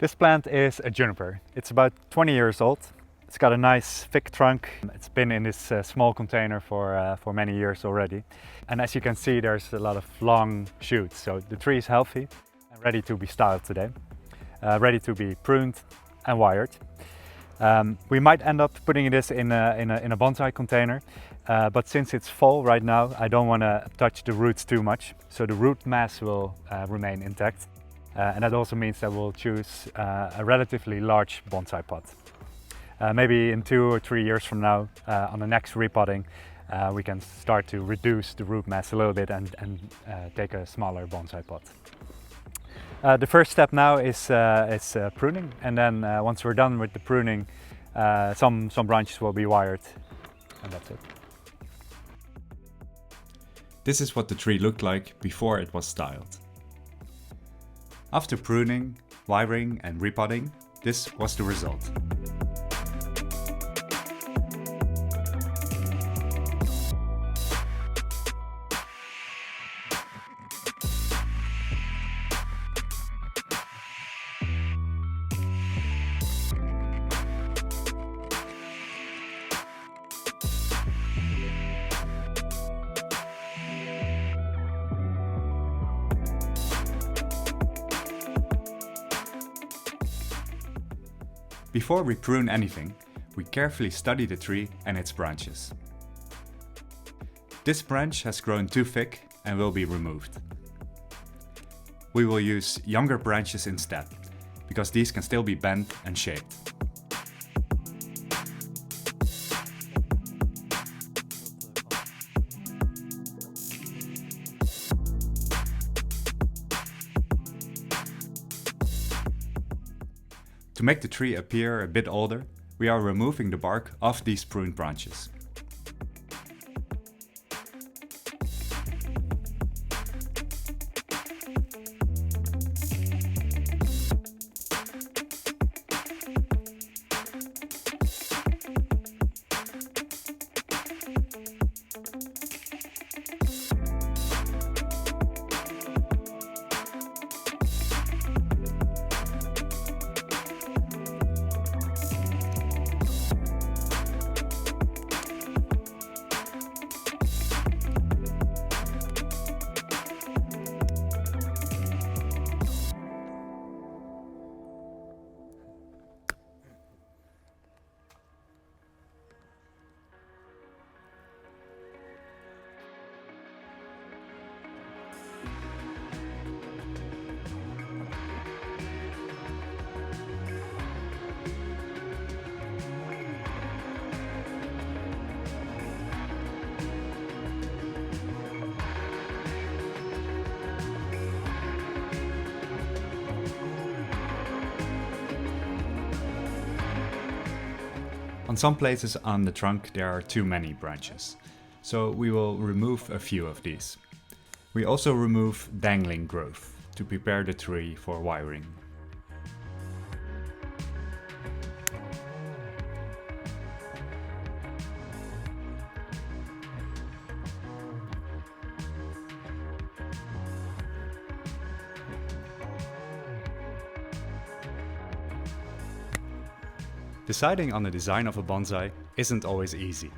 This plant is a juniper. It's about 20 years old. It's got a nice thick trunk. It's been in this small container for many years already. And as you can see, there's a lot of long shoots. So the tree is healthy and ready to be styled today. Ready to be pruned and wired. We might end up putting this in a bonsai container, but since it's fall right now, I don't want to touch the roots too much. So the root mass will remain intact. And that also means that we'll choose a relatively large bonsai pot. Maybe in 2 or 3 years from now, on the next repotting, we can start to reduce the root mass a little bit and take a smaller bonsai pot. The first step now is pruning, and then once we're done with the pruning, some branches will be wired, and that's it. This is what the tree looked like before it was styled. After pruning, wiring and repotting, this was the result. Before we prune anything, we carefully study the tree and its branches. This branch has grown too thick and will be removed. We will use younger branches instead, because these can still be bent and shaped. To make the tree appear a bit older, we are removing the bark off these pruned branches. On some places on the trunk there are too many branches, so we will remove a few of these. We also remove dangling growth to prepare the tree for wiring. Deciding on the design of a bonsai isn't always easy,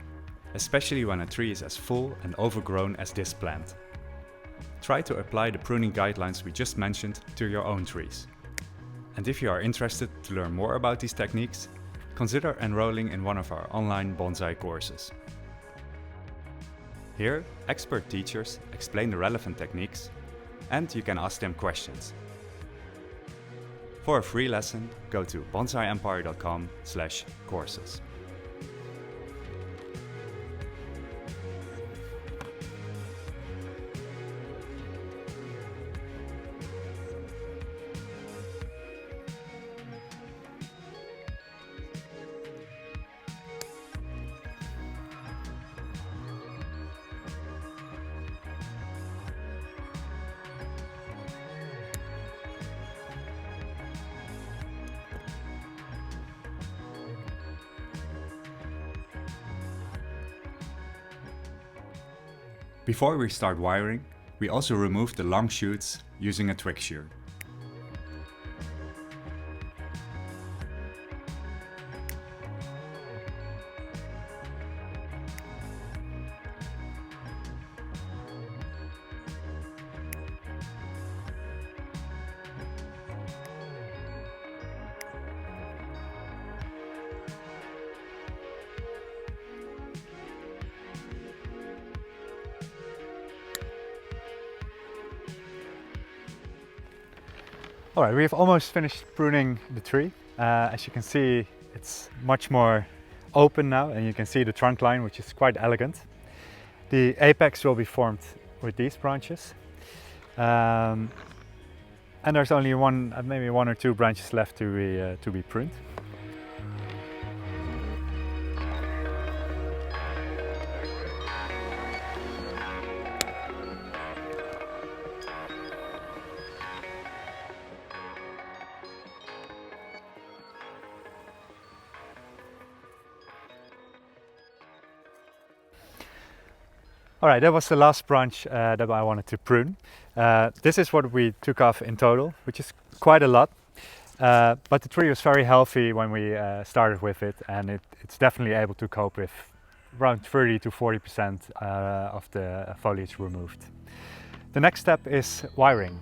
especially when a tree is as full and overgrown as this plant. Try to apply the pruning guidelines we just mentioned to your own trees. And if you are interested to learn more about these techniques, consider enrolling in one of our online bonsai courses. Here, expert teachers explain the relevant techniques, and you can ask them questions. For a free lesson, go to bonsaiempire.com/courses. Before we start wiring, we also remove the long shoots using a twig shear. Alright, we've almost finished pruning the tree. As you can see, it's much more open now, and you can see the trunk line, which is quite elegant. The apex will be formed with these branches. And there's only maybe one or two branches left to be pruned. Alright, that was the last branch that I wanted to prune. This is what we took off in total, which is quite a lot. But the tree was very healthy when we started with it, and it's definitely able to cope with around 30 to 40% of the foliage removed. The next step is wiring.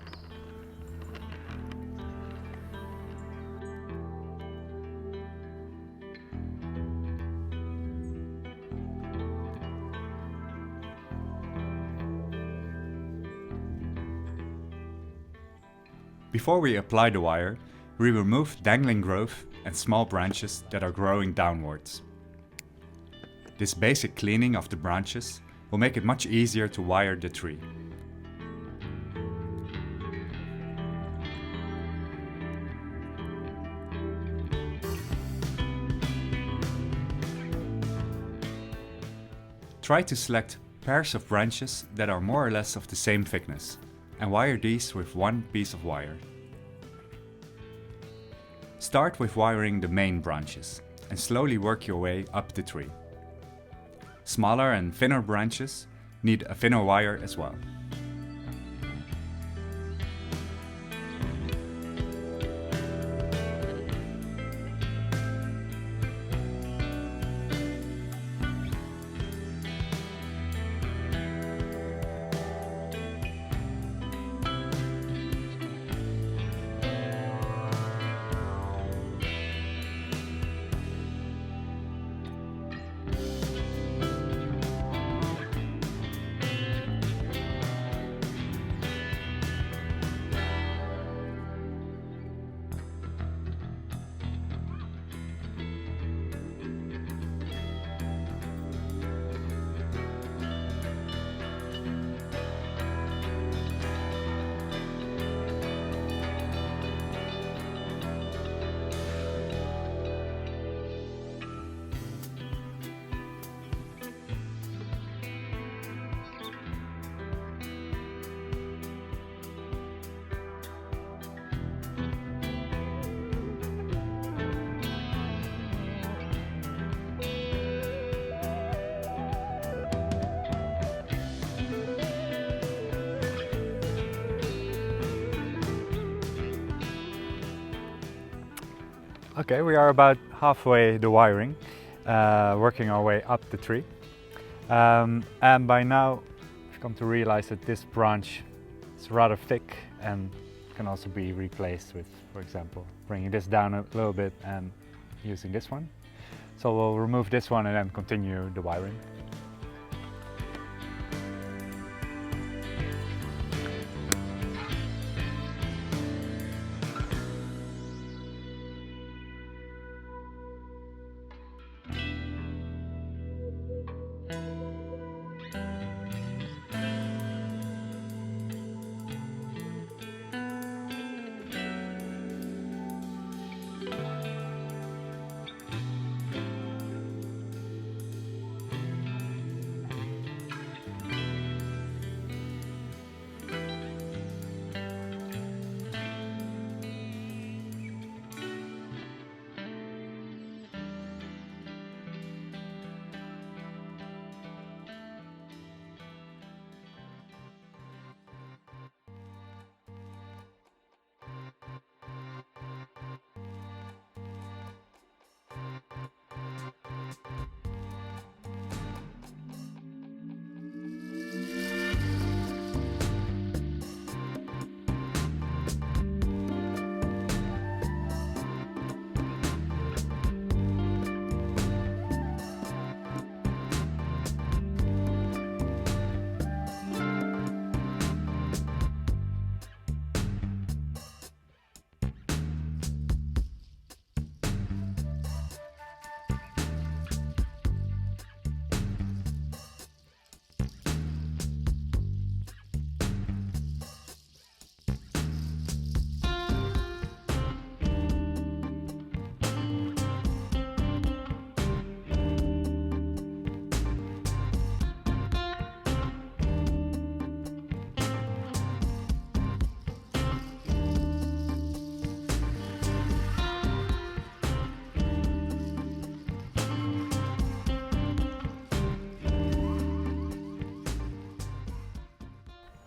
Before we apply the wire, we remove dangling growth and small branches that are growing downwards. This basic cleaning of the branches will make it much easier to wire the tree. Try to select pairs of branches that are more or less of the same thickness, and wire these with one piece of wire. Start with wiring the main branches and slowly work your way up the tree. Smaller and thinner branches need a thinner wire as well. Okay, we are about halfway the wiring, working our way up the tree. And by now I've come to realize that this branch is rather thick and can also be replaced with, for example, bringing this down a little bit and using this one. So we'll remove this one and then continue the wiring.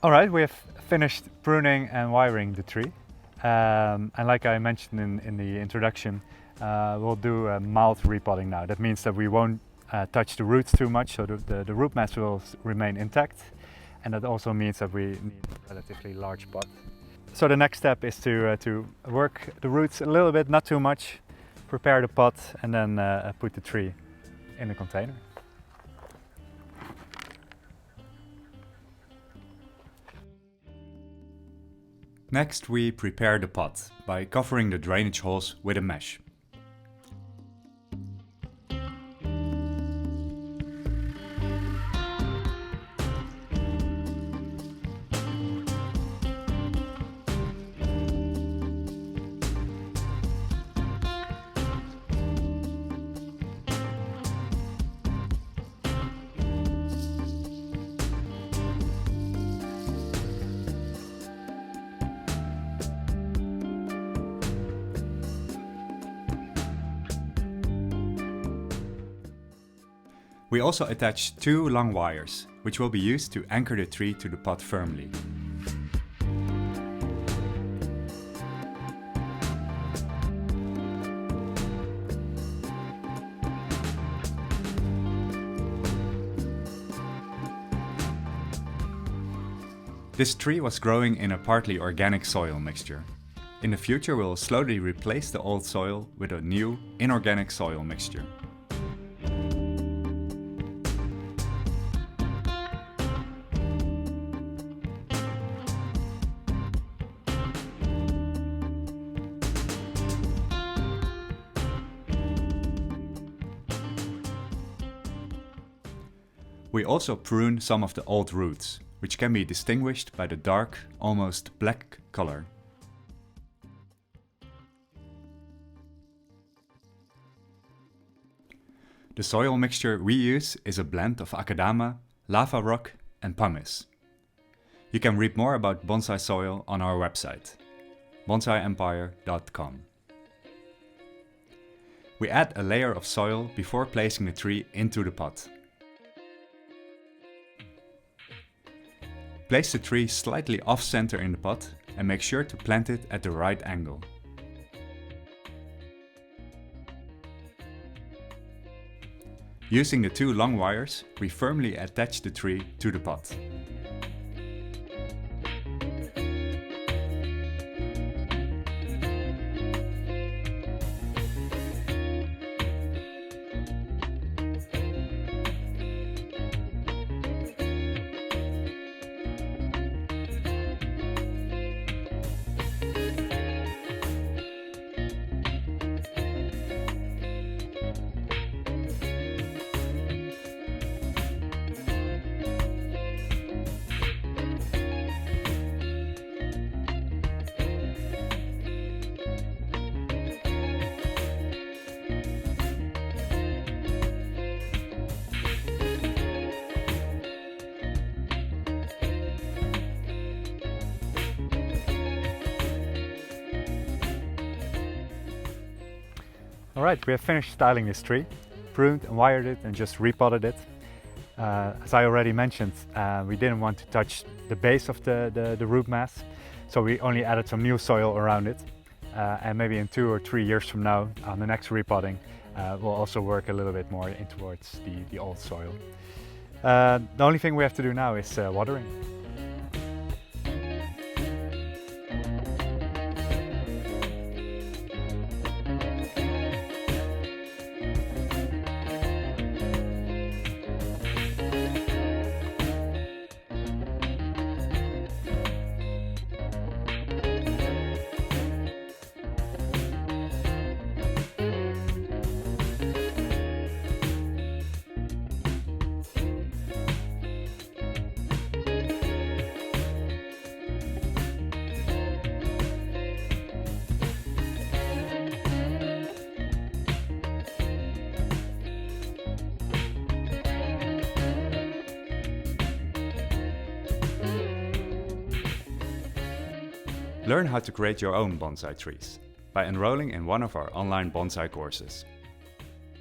All right, we have finished pruning and wiring the tree. And like I mentioned in the introduction, we'll do a mild repotting now. That means that we won't touch the roots too much, so the root mass will remain intact. And that also means that we need a relatively large pot. So the next step is to work the roots a little bit, not too much, prepare the pot, and then put the tree in the container. Next, we prepare the pot by covering the drainage holes with a mesh. We also attach 2 long wires, which will be used to anchor the tree to the pot firmly. This tree was growing in a partly organic soil mixture. In the future, we'll slowly replace the old soil with a new inorganic soil mixture. We also prune some of the old roots, which can be distinguished by the dark, almost black color. The soil mixture we use is a blend of akadama, lava rock and pumice. You can read more about bonsai soil on our website, bonsaiempire.com. We add a layer of soil before placing the tree into the pot. Place the tree slightly off-center in the pot and make sure to plant it at the right angle. Using the 2 long wires, we firmly attach the tree to the pot. Alright, we have finished styling this tree, pruned and wired it and just repotted it. As I already mentioned, we didn't want to touch the base of the root mass, so we only added some new soil around it. And maybe in 2 or 3 years from now, on the next repotting, we'll also work a little bit more in towards the old soil. The only thing we have to do now is watering. Learn how to create your own bonsai trees by enrolling in one of our online bonsai courses.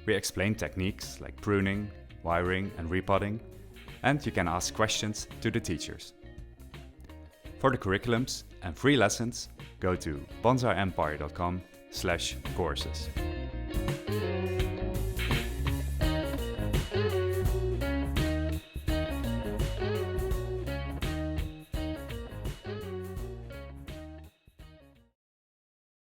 We explain techniques like pruning, wiring and repotting, and you can ask questions to the teachers. For the curriculums and free lessons, go to bonsaiempire.com/courses.